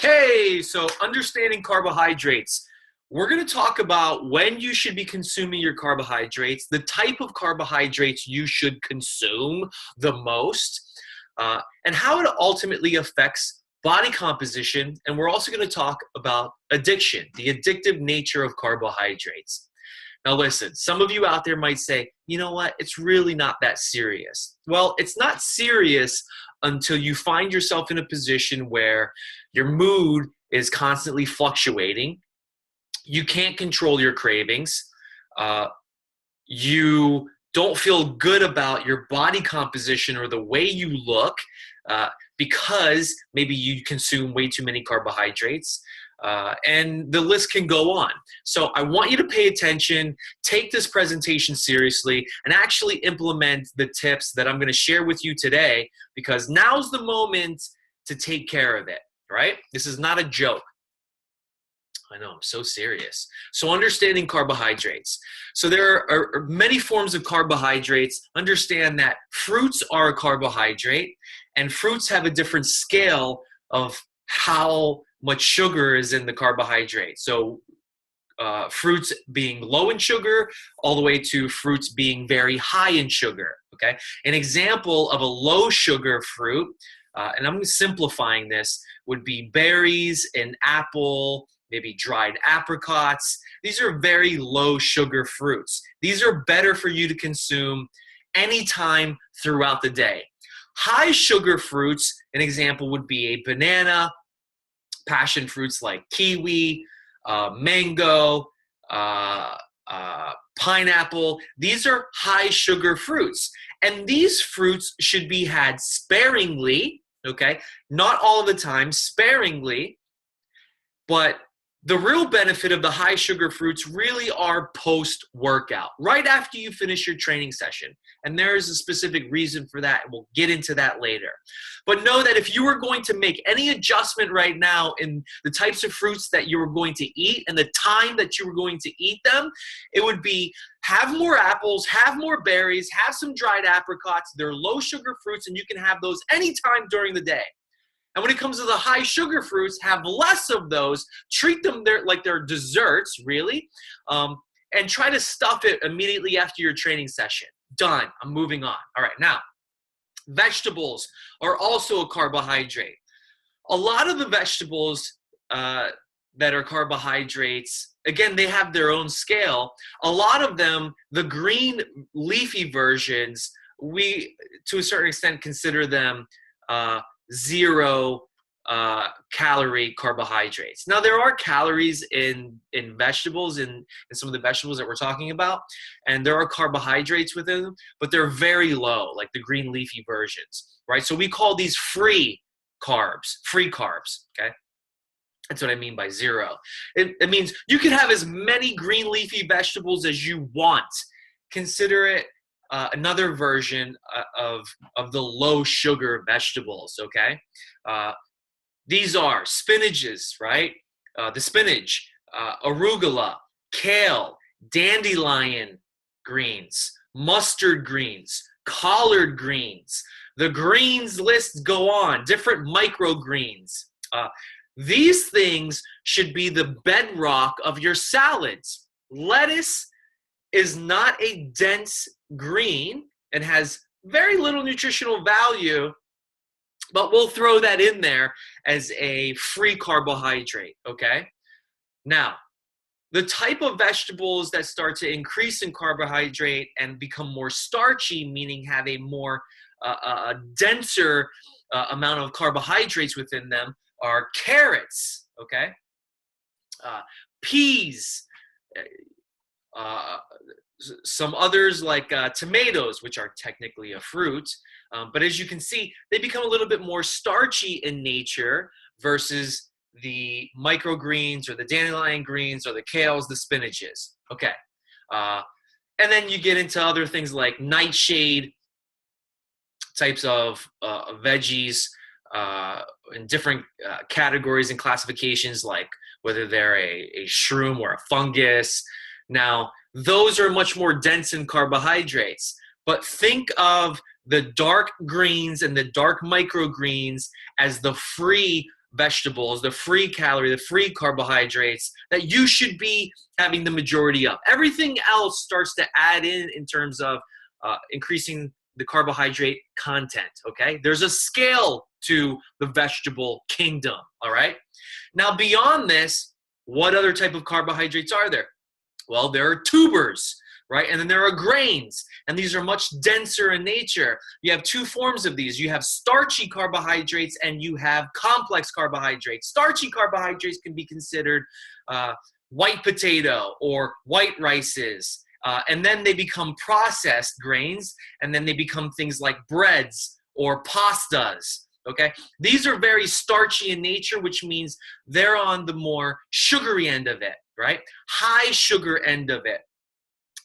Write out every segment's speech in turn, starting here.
Hey, so understanding carbohydrates. We're going to talk about when you should be consuming your carbohydrates, the type of carbohydrates you should consume the most, and how it ultimately affects body composition. And we're also going to talk about addiction, the addictive nature of carbohydrates. Now, listen, some of you out there might say, you know what, it's really not that serious. Well, it's not serious until you find yourself in a position where your mood is constantly fluctuating. You can't control your cravings. You don't feel good about your body composition or the way you look because maybe you consume way too many carbohydrates. And the list can go on. So I want you to pay attention, take this presentation seriously, and actually implement the tips that I'm going to share with you today, because now's the moment to take care of it, right? This is not a joke. I know, I'm so serious. So understanding carbohydrates. So there are many forms of carbohydrates. Understand that fruits are a carbohydrate, and fruits have a different scale of how much sugar is in the carbohydrate. So fruits being low in sugar all the way to fruits being very high in sugar, okay? An example of a low sugar fruit, and I'm simplifying this, would be berries, an apple, maybe dried apricots. These are very low sugar fruits. These are better for you to consume anytime throughout the day. High sugar fruits, an example would be a banana, passion fruits like kiwi, mango, pineapple. These are high sugar fruits. And these fruits should be had sparingly, okay? Not all of the time, sparingly. But the real benefit of the high sugar fruits really are post-workout, right after you finish your training session. And there is a specific reason for that, and we'll get into that later. But know that if you were going to make any adjustment right now in the types of fruits that you were going to eat and the time that you were going to eat them, it would be have more apples, have more berries, have some dried apricots. They're low sugar fruits, and you can have those anytime during the day. And when it comes to the high sugar fruits, have less of those, treat them like they're desserts, really, and try to stuff it immediately after your training session. Done. I'm moving on. All right, now, vegetables are also a carbohydrate. A lot of the vegetables that are carbohydrates, again, they have their own scale. A lot of them, the green leafy versions, we, to a certain extent, consider them zero calorie carbohydrates. Now, there are calories in vegetables, in some of the vegetables that we're talking about, and there are carbohydrates within them, but they're very low, like the green leafy versions, right? So we call these free carbs, okay? That's what I mean by zero. It means you can have as many green leafy vegetables as you want. Consider it another version of the low sugar vegetables, okay? These are spinaches, right? The spinach, arugula, kale, dandelion greens, mustard greens, collard greens. The greens list go on, different microgreens. These things should be the bedrock of your salads. Lettuce is not a dense green and has very little nutritional value, but we'll throw that in there as a free carbohydrate, okay? Now, the type of vegetables that start to increase in carbohydrate and become more starchy, meaning have a more denser amount of carbohydrates within them, are carrots, okay? Peas, some others like tomatoes, which are technically a fruit, but as you can see, they become a little bit more starchy in nature versus the microgreens or the dandelion greens or the kales, the spinaches, okay? And then you get into other things like nightshade types of veggies in different categories and classifications, like whether they're a shroom or a fungus. Now, those are much more dense in carbohydrates, but think of the dark greens and the dark microgreens as the free vegetables, the free calorie, the free carbohydrates that you should be having the majority of. Everything else starts to add in terms of increasing the carbohydrate content, okay? There's a scale to the vegetable kingdom, all right? Now, beyond this, what other type of carbohydrates are there? Well, there are tubers, right? And then there are grains, and these are much denser in nature. You have two forms of these. You have starchy carbohydrates and you have complex carbohydrates. Starchy carbohydrates can be considered white potato or white rices, and then they become processed grains, and then they become things like breads or pastas. Okay, these are very starchy in nature, which means they're on the more sugary end of it, right? High sugar end of it.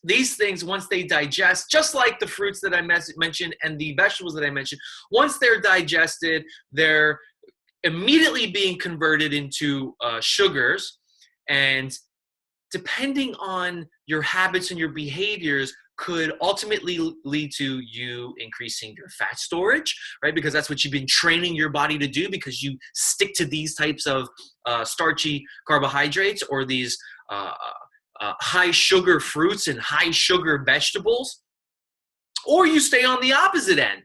These things, once they digest, just like the fruits that I mentioned and the vegetables that I mentioned, once they're digested, they're immediately being converted into sugars. And depending on your habits and your behaviors, could ultimately lead to you increasing your fat storage, right? Because that's what you've been training your body to do, because you stick to these types of starchy carbohydrates or these high sugar fruits and high sugar vegetables, or you stay on the opposite end.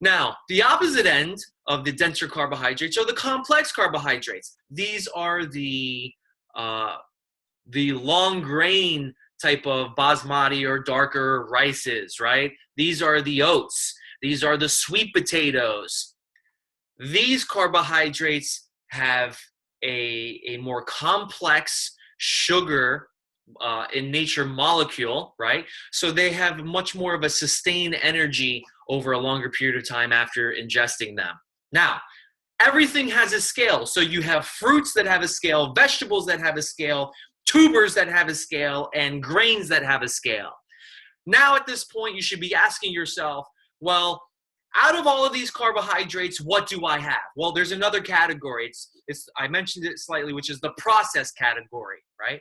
Now, the opposite end of the denser carbohydrates are the complex carbohydrates. These are the long grain type of basmati or darker rices, right? These are the oats. These are the sweet potatoes. These carbohydrates have a more complex sugar in nature molecule, right? So they have much more of a sustained energy over a longer period of time after ingesting them. Now, everything has a scale. So you have fruits that have a scale, vegetables that have a scale, tubers that have a scale, and grains that have a scale. Now at this point, you should be asking yourself, well, out of all of these carbohydrates, what do I have? Well, there's another category. I mentioned it slightly, which is the processed category, right?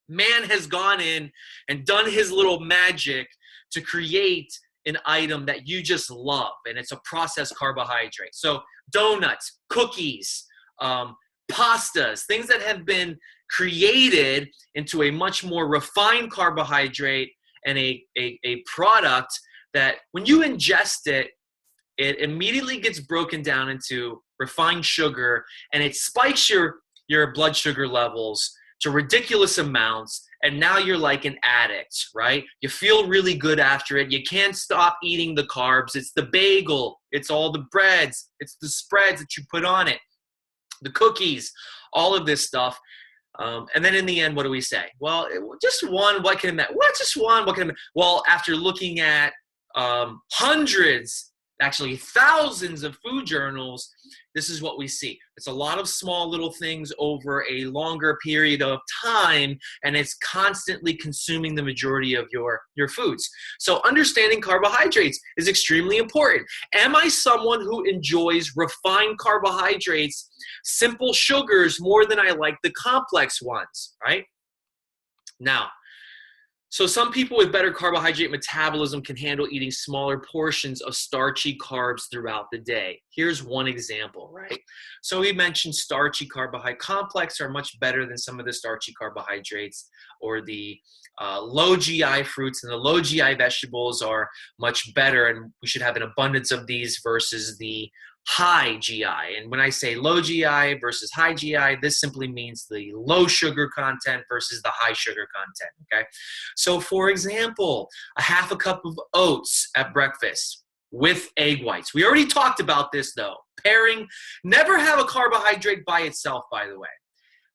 Man has gone in and done his little magic to create an item that you just love, and it's a processed carbohydrate. So donuts, cookies, pastas, things that have been created into a much more refined carbohydrate and a product that when you ingest it, it immediately gets broken down into refined sugar, and it spikes your blood sugar levels to ridiculous amounts, and now you're like an addict, right? You feel really good after it. You can't stop eating the carbs. It's the bagel. It's all the breads. It's the spreads that you put on it, the cookies, all of this stuff. And then in the end, what do we say? Well, just one, what can it matter? What, just one, what can it matter? Well, after looking at hundreds, actually thousands of food journals, this is what we see. It's a lot of small little things over a longer period of time, and it's constantly consuming the majority of your foods. So understanding carbohydrates is extremely important. Am I someone who enjoys refined carbohydrates, simple sugars, more than I like the complex ones, right? Now, so some people with better carbohydrate metabolism can handle eating smaller portions of starchy carbs throughout the day. Here's one example, right? So we mentioned starchy carbohydrate. Complex are much better than some of the starchy carbohydrates, or the low GI fruits and the low GI vegetables are much better, and we should have an abundance of these versus the high GI. And when I say low GI versus high GI, this simply means the low sugar content versus the high sugar content, okay? So for example, a half a cup of oats at breakfast with egg whites. We already talked about this though. Pairing, never have a carbohydrate by itself, by the way.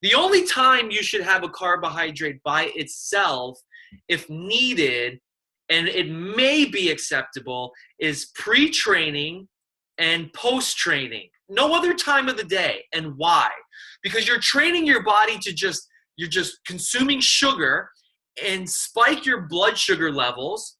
The only time you should have a carbohydrate by itself, if needed, and it may be acceptable, is pre-training and post-training. No other time of the day. And why? Because you're training your body to you're just consuming sugar and spike your blood sugar levels.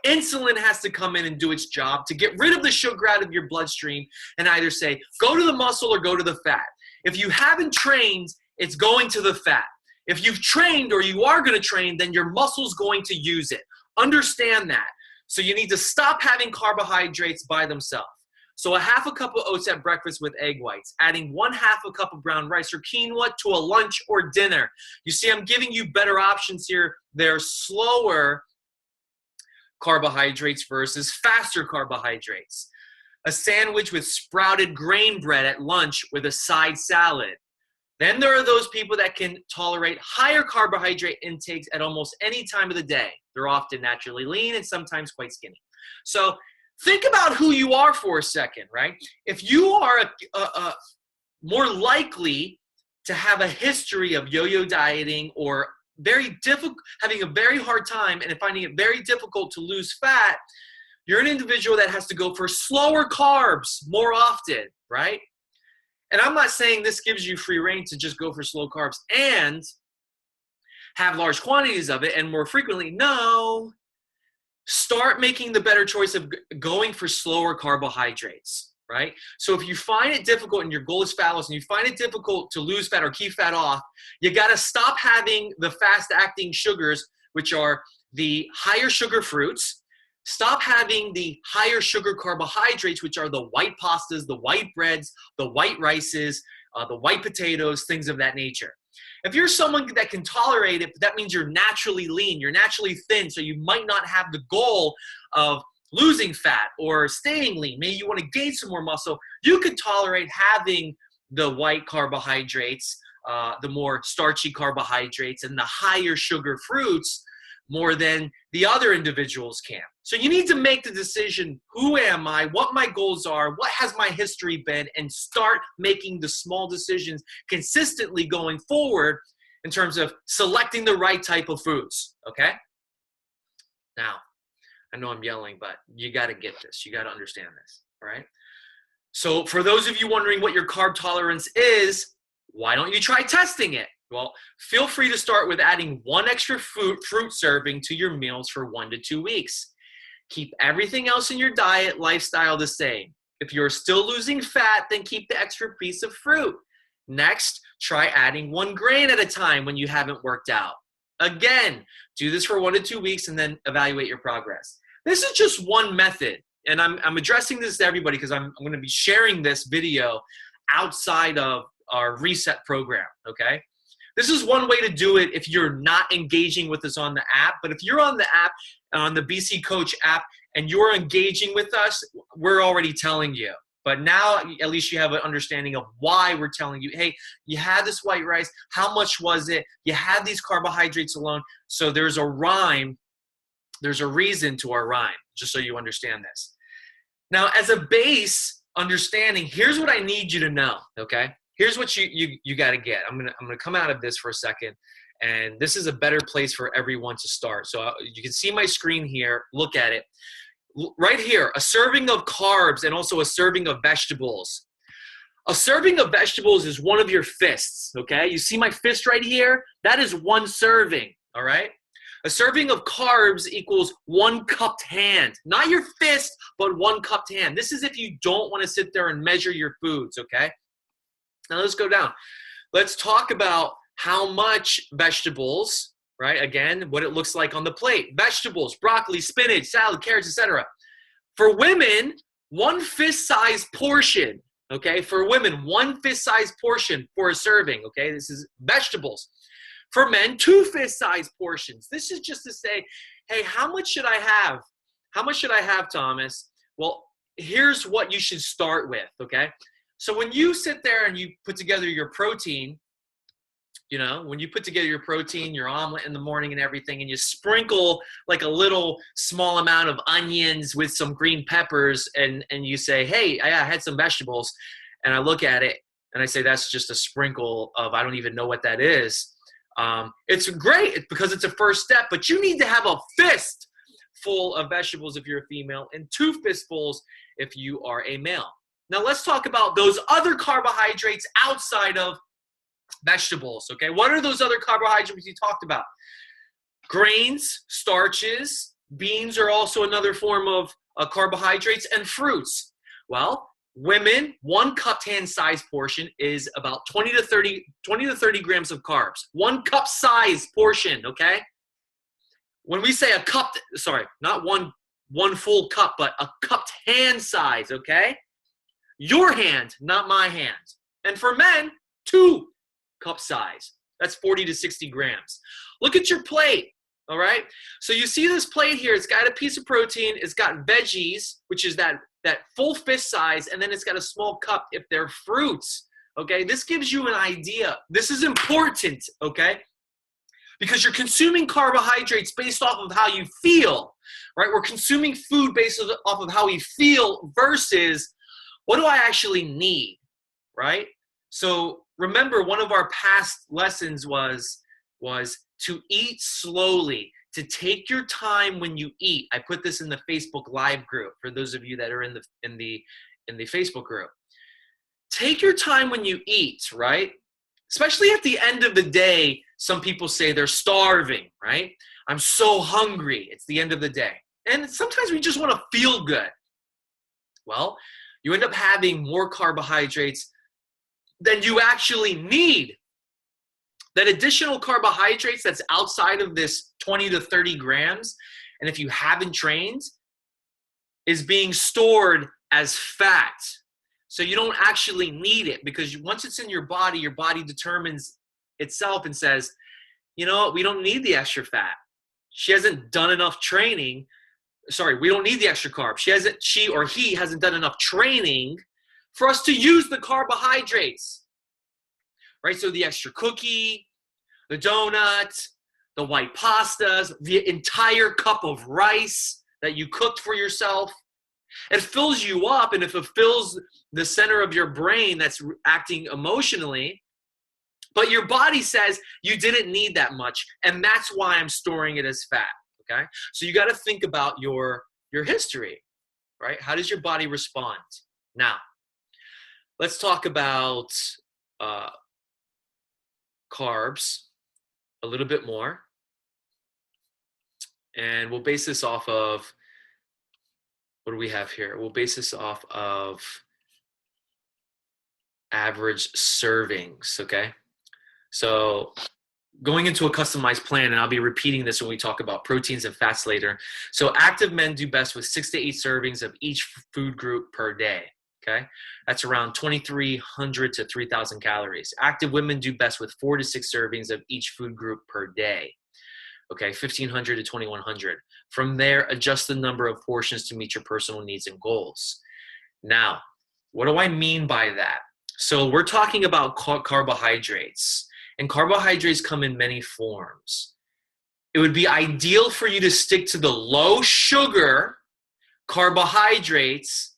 Insulin has to come in and do its job to get rid of the sugar out of your bloodstream and either say, go to the muscle or go to the fat. If you haven't trained, it's going to the fat. If you've trained or you are going to train, then your muscle's going to use it. Understand that. So you need to stop having carbohydrates by themselves. So a half a cup of oats at breakfast with egg whites, adding 1/2 a cup of brown rice or quinoa to a lunch or dinner. You see, I'm giving you better options here. They're slower carbohydrates versus faster carbohydrates. A sandwich with sprouted grain bread at lunch with a side salad. Then there are those people that can tolerate higher carbohydrate intakes at almost any time of the day. They're often naturally lean and sometimes quite skinny. So think about who you are for a second, right? If you are more likely to have a history of yo-yo dieting or having a very hard time and finding it very difficult to lose fat, you're an individual that has to go for slower carbs more often, right? And I'm not saying this gives you free rein to just go for slow carbs and have large quantities of it and more frequently. No. Start making the better choice of going for slower carbohydrates, right? So if you find it difficult and your goal is fat loss and you find it difficult to lose fat or keep fat off, you got to stop having the fast-acting sugars, which are the higher sugar fruits. Stop having the higher sugar carbohydrates, which are the white pastas, the white breads, the white rices, the white potatoes, things of that nature. If you're someone that can tolerate it, that means you're naturally lean, you're naturally thin, so you might not have the goal of losing fat or staying lean. Maybe you want to gain some more muscle. You could tolerate having the white carbohydrates, the more starchy carbohydrates, and the higher sugar fruits more than the other individuals can. So you need to make the decision, who am I, what my goals are, what has my history been, and start making the small decisions consistently going forward in terms of selecting the right type of foods, okay? Now, I know I'm yelling, but you got to get this. You got to understand this, all right? So for those of you wondering what your carb tolerance is, why don't you try testing it? Well, feel free to start with adding 1 extra fruit serving to your meals for 1 to 2 weeks. Keep everything else in your diet lifestyle the same. If you're still losing fat, then keep the extra piece of fruit. Next, try adding 1 grain at a time when you haven't worked out. Again, do this for 1 to 2 weeks and then evaluate your progress. This is just one method, and I'm addressing this to everybody because I'm going to be sharing this video outside of our reset program, okay? This is one way to do it if you're not engaging with us on the app. But if you're on the app, on the BC Coach app, and you're engaging with us, we're already telling you. But now at least you have an understanding of why we're telling you, hey, you had this white rice. How much was it? You had these carbohydrates alone. So there's a rhyme. There's a reason to our rhyme, just so you understand this. Now, as a base understanding, here's what I need you to know, okay? Here's what you got to get. I'm gonna come out of this for a second, and this is a better place for everyone to start. So you can see my screen here. Look at it. Right here, a serving of carbs and also a serving of vegetables. A serving of vegetables is one of your fists, okay? You see my fist right here? That is 1 serving, all right? A serving of carbs equals 1 cupped hand. Not your fist, but 1 cupped hand. This is if you don't want to sit there and measure your foods, okay? Now let's go down. Let's talk about how much vegetables, right? Again, what it looks like on the plate. Vegetables, broccoli, spinach, salad, carrots, etc. For women, 1 fist-sized portion, okay? For women, 1 fist-sized portion for a serving, okay? This is vegetables. For men, 2 fist-sized portions. This is just to say, hey, how much should I have? How much should I have, Thomas? Well, here's what you should start with, okay? So when you sit there and you put together your protein, you know, when you put together your protein, your omelet in the morning and everything, and you sprinkle like a little small amount of onions with some green peppers, and you say, hey, I had some vegetables, and I look at it and I say, that's just a sprinkle of, I don't even know what that is. It's great because it's a first step, but you need to have a fist full of vegetables if you're a female and 2 fistfuls if you are a male. Now let's talk about those other carbohydrates outside of vegetables, okay? What are those other carbohydrates you talked about? Grains, starches, beans are also another form of carbohydrates, and fruits. Well, women, 1 cupped hand size portion is about 20 to 30 grams of carbs. 1 cup size portion, okay? When we say a cupped, sorry, not one full cup, but a cupped hand size, okay? Your hand, not my hand. And for men, 2 cup size. That's 40 to 60 grams. Look at your plate, all right? So you see this plate here. It's got a piece of protein. It's got veggies, which is that full fist size, and then it's got a small cup if they're fruits, okay? This gives you an idea. This is important, okay? Because you're consuming carbohydrates based off of how you feel, right? We're consuming food based off of how we feel versus what do I actually need, right? So remember, one of our past lessons was to eat slowly, to take your time when you eat. I put this in the Facebook Live group for those of you that are in the Facebook group. Take your time when you eat, right? Especially at the end of the day, some people say they're starving, right? I'm so hungry. It's the end of the day. And sometimes we just want to feel good. Well, you end up having more carbohydrates than you actually need. That additional carbohydrates that's outside of this 20 to 30 grams, and if you haven't trained, is being stored as fat. So you don't actually need it, because once it's in your body determines itself and says, you know what, we don't need the extra fat. She hasn't done enough training. Sorry, we don't need the extra carbs. She or he hasn't done enough training for us to use the carbohydrates, right? So the extra cookie, the donut, the white pastas, the entire cup of rice that you cooked for yourself, it fills you up, and if it fills the center of your brain that's acting emotionally, but your body says you didn't need that much, and that's why I'm storing it as fat, okay? So you got to think about your history, right? How does your body respond? Now, let's talk about carbs a little bit more, and we'll base this off of, what do we have here? We'll base this off of average servings, okay? So going into a customized plan, and I'll be repeating this when we talk about proteins and fats later. So active men do best with 6 to 8 servings of each food group per day, okay? That's around 2,300 to 3,000 calories. Active women do best with 4 to 6 servings of each food group per day. Okay, 1,500 to 2,100. From there, adjust the number of portions to meet your personal needs and goals. Now, what do I mean by that? So we're talking about carbohydrates, and carbohydrates come in many forms. It would be ideal for you to stick to the low sugar carbohydrates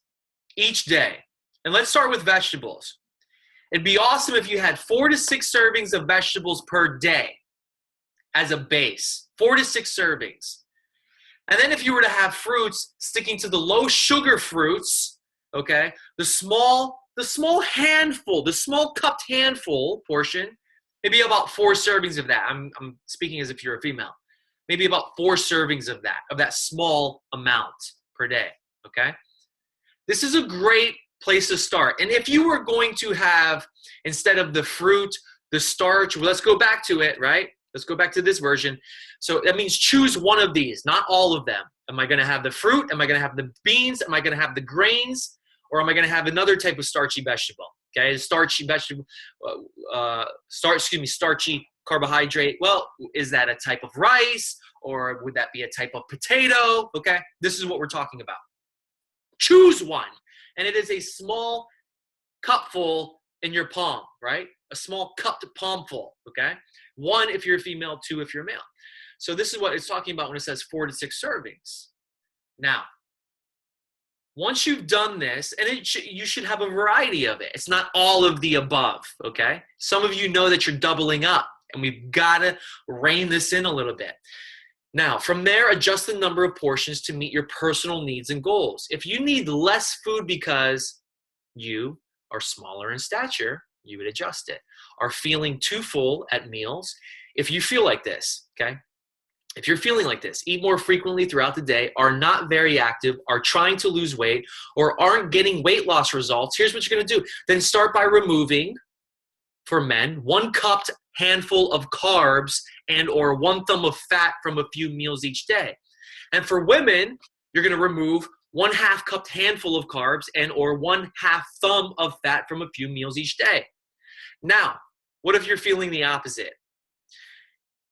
each day. And let's start with vegetables. It'd be awesome if you had 4 to 6 servings of vegetables per day as a base, 4 to 6 servings. And then if you were to have fruits, sticking to the low sugar fruits, okay, the small handful, the small cupped handful portion, maybe about 4 servings of that. I'm speaking as if you're a female. Maybe about 4 servings of that small amount per day, okay? This is a great place to start. And if you were going to have, instead of the fruit, the starch, well, let's go back to it, right? Let's go back to this version. So that means choose one of these, not all of them. Am I going to have the fruit? Am I going to have the beans? Am I going to have the grains? Or am I going to have another type of starchy vegetable? Okay, starchy vegetable, starchy carbohydrate. Well, is that a type of rice? Or would that be a type of potato? Okay, this is what we're talking about. Choose one. And it is a small cupful in your palm, right? A small cupped palmful, okay? 1 if you're a female, 2 if you're a male. So this is what it's talking about when it says 4 to 6 servings. Now, once you've done this, and you should have a variety of it. It's not all of the above, okay? Some of you know that you're doubling up, and we've got to rein this in a little bit. Now, from there, adjust the number of portions to meet your personal needs and goals. If you need less food because you are smaller in stature, you would adjust it. Are feeling too full at meals? If you feel like this, okay? If you're feeling like this, eat more frequently throughout the day, are not very active, are trying to lose weight, or aren't getting weight loss results, here's what you're going to do. Then start by removing, for men, 1 cupped handful of carbs and or 1 thumb of fat from a few meals each day. And for women, you're going to remove 1/2 cup handful of carbs and or 1/2 thumb of fat from a few meals each day. Now, what if you're feeling the opposite?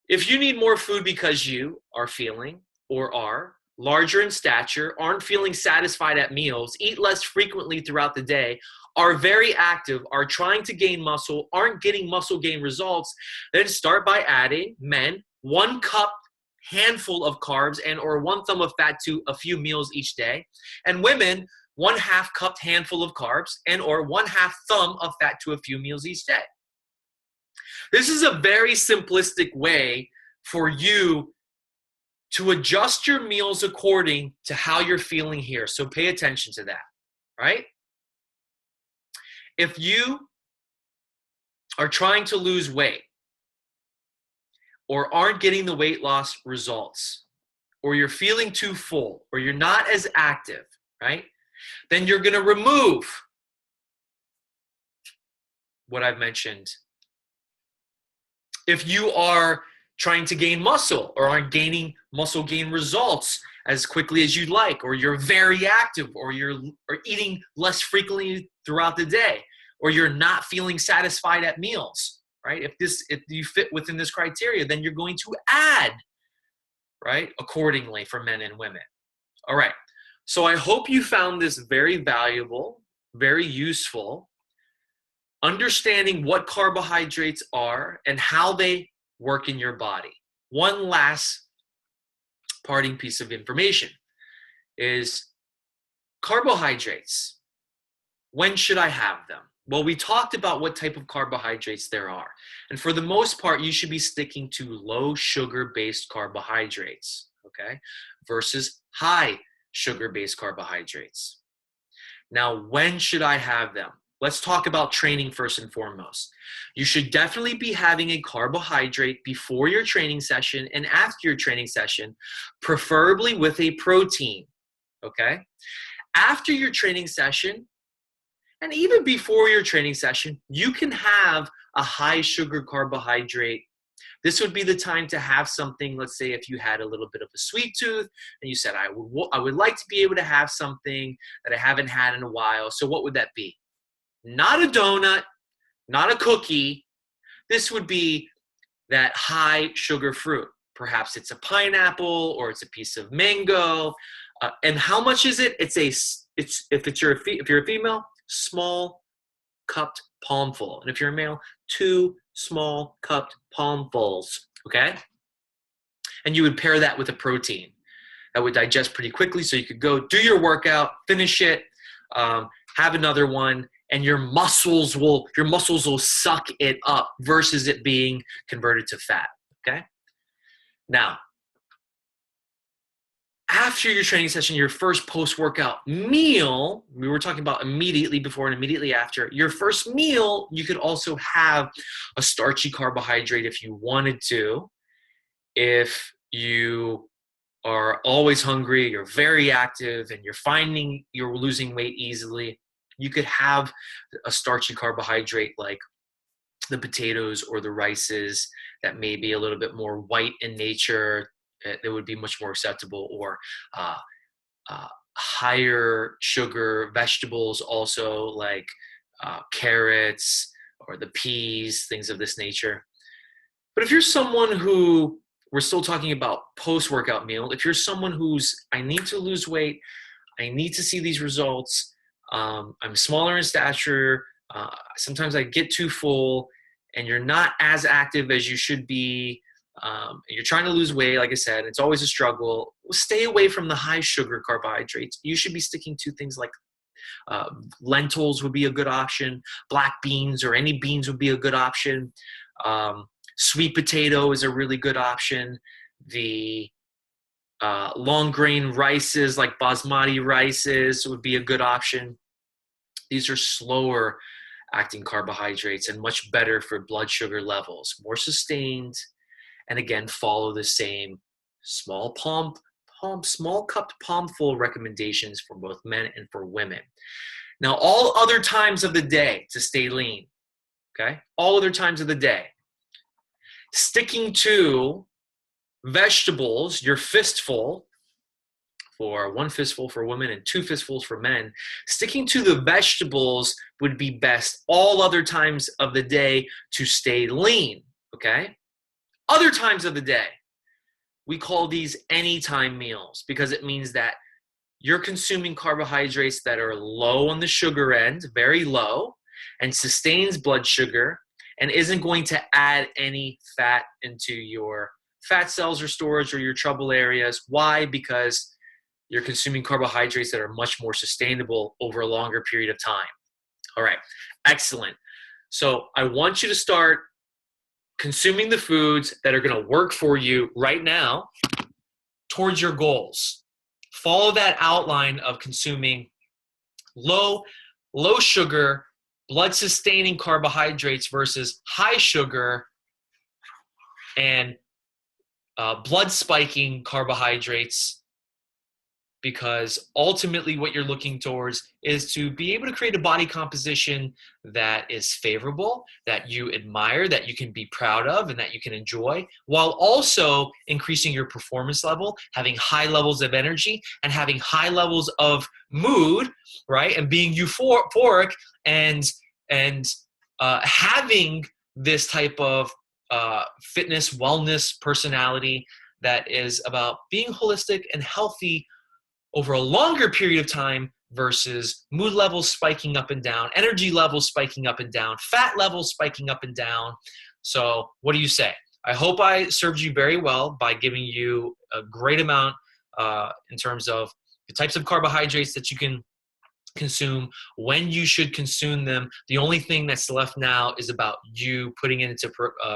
If you need more food because you are feeling or are larger in stature, aren't feeling satisfied at meals, eat less frequently throughout the day, are very active, are trying to gain muscle, aren't getting muscle gain results, then start by adding, men, 1 cup handful of carbs and or 1 thumb of fat to a few meals each day. And women, 1/2 cup handful of carbs and or 1/2 thumb of fat to a few meals each day. This is a very simplistic way for you to adjust your meals according to how you're feeling here. So pay attention to that, right? If you are trying to lose weight or aren't getting the weight loss results, or you're feeling too full, or you're not as active, right? Then you're going to remove what I've mentioned. If you are trying to gain muscle or aren't gaining muscle gain results as quickly as you'd like, or you're very active, or you're eating less frequently throughout the day, or you're not feeling satisfied at meals, right? If you fit within this criteria, then you're going to add, right, accordingly for men and women. All right. So I hope you found this very valuable, very useful, understanding what carbohydrates are and how they work in your body. One last parting piece of information is carbohydrates. When should I have them? Well, we talked about what type of carbohydrates there are. And for the most part, you should be sticking to low sugar-based carbohydrates, okay, versus high sugar-based carbohydrates. Now, when should I have them? Let's talk about training first and foremost. You should definitely be having a carbohydrate before your training session and after your training session, preferably with a protein, okay? After your training session, and even before your training session, you can have a high sugar carbohydrate. This would be the time to have something, let's say if you had a little bit of a sweet tooth and you said, I would like to be able to have something that I haven't had in a while. So what would that be? Not a donut, not a cookie. This would be that high sugar fruit. Perhaps it's a pineapple or it's a piece of mango. And how much is it? If you're a female, small cupped palmful. And if you're a male, 2 small cupped palmfuls, okay? And you would pair that with a protein that would digest pretty quickly, so you could go do your workout, finish it, have another one, and your muscles will suck it up versus it being converted to fat, okay? Now, after your training session, your first post-workout meal, we were talking about immediately before and immediately after, your first meal, you could also have a starchy carbohydrate if you wanted to. If you are always hungry, you're very active, and you're finding you're losing weight easily, you could have a starchy carbohydrate like the potatoes or the rices that may be a little bit more white in nature. It would be much more acceptable, or higher sugar vegetables also, like carrots or the peas, things of this nature. But if you're someone who, we're still talking about post-workout meal, if you're someone who's, I need to lose weight, I need to see these results, I'm smaller in stature, sometimes I get too full, and you're not as active as you should be, you're trying to lose weight, like I said, it's always a struggle. Stay away from the high sugar carbohydrates. You should be sticking to things like lentils would be a good option. Black beans or any beans would be a good option. Sweet potato is a really good option. The long grain rices like basmati rices would be a good option. These are slower acting carbohydrates and much better for blood sugar levels, more sustained. And again, follow the same small cupped palmful recommendations for both men and for women. Now, all other times of the day to stay lean, okay? All other times of the day, sticking to vegetables, your fistful, for one fistful for women and two fistfuls for men. Sticking to the vegetables would be best all other times of the day to stay lean, okay? Other times of the day, we call these anytime meals because it means that you're consuming carbohydrates that are low on the sugar end, very low, and sustains blood sugar and isn't going to add any fat into your fat cells or storage or your trouble areas. Why? Because you're consuming carbohydrates that are much more sustainable over a longer period of time. All right, excellent. So I want you to start consuming the foods that are going to work for you right now towards your goals. Follow that outline of consuming low sugar, blood sustaining carbohydrates versus high sugar and blood spiking carbohydrates, because ultimately what you're looking towards is to be able to create a body composition that is favorable, that you admire, that you can be proud of, and that you can enjoy, while also increasing your performance level, having high levels of energy, and having high levels of mood, right? And being euphoric and having this type of fitness, wellness personality that is about being holistic and healthy over a longer period of time versus mood levels spiking up and down, energy levels spiking up and down, fat levels spiking up and down. So what do you say? I hope I served you very well by giving you a great amount in terms of the types of carbohydrates that you can consume, when you should consume them. The only thing that's left now is about you putting it into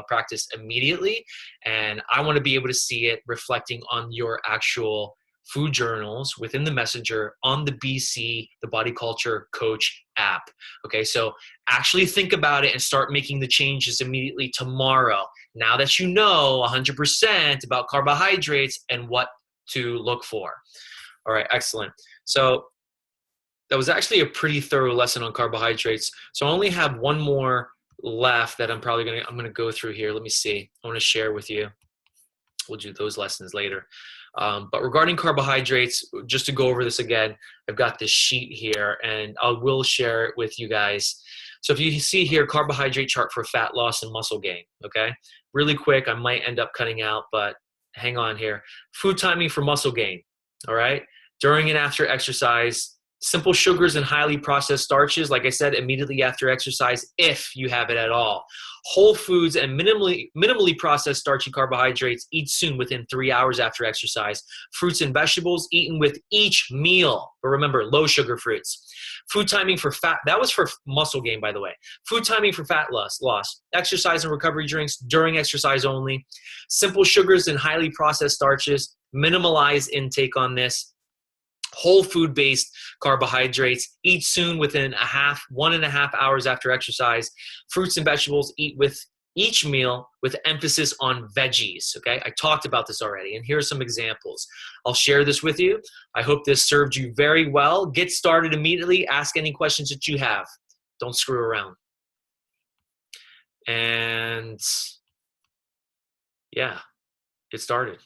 practice immediately. And I want to be able to see it reflecting on your actual food journals within the messenger on the BC, the Body Culture Coach app. Okay, so actually think about it and start making the changes immediately tomorrow. Now that you know 100% about carbohydrates and what to look for. All right, excellent. So that was actually a pretty thorough lesson on carbohydrates. So I only have one more left that I'm gonna go through here. Let me see. I want to share with you. We'll do those lessons later. But regarding carbohydrates, just to go over this again, I've got this sheet here and I will share it with you guys. So if you see here, carbohydrate chart for fat loss and muscle gain, okay? Really quick, I might end up cutting out, but hang on here. Food timing for muscle gain, all right? During and after exercise, simple sugars and highly processed starches, like I said, immediately after exercise, if you have it at all. Whole foods and minimally processed starchy carbohydrates, eat soon within 3 hours after exercise. Fruits and vegetables eaten with each meal. But remember, low sugar fruits. Food timing for fat, that was for muscle gain, by the way. Food timing for fat loss. Exercise and recovery drinks during exercise only. Simple sugars and highly processed starches. Minimalize intake on this. Whole food-based carbohydrates, eat soon within 1.5 hours after exercise. Fruits and vegetables, eat with each meal with emphasis on veggies, okay? I talked about this already, and here are some examples. I'll share this with you. I hope this served you very well. Get started immediately. Ask any questions that you have. Don't screw around. And yeah, get started.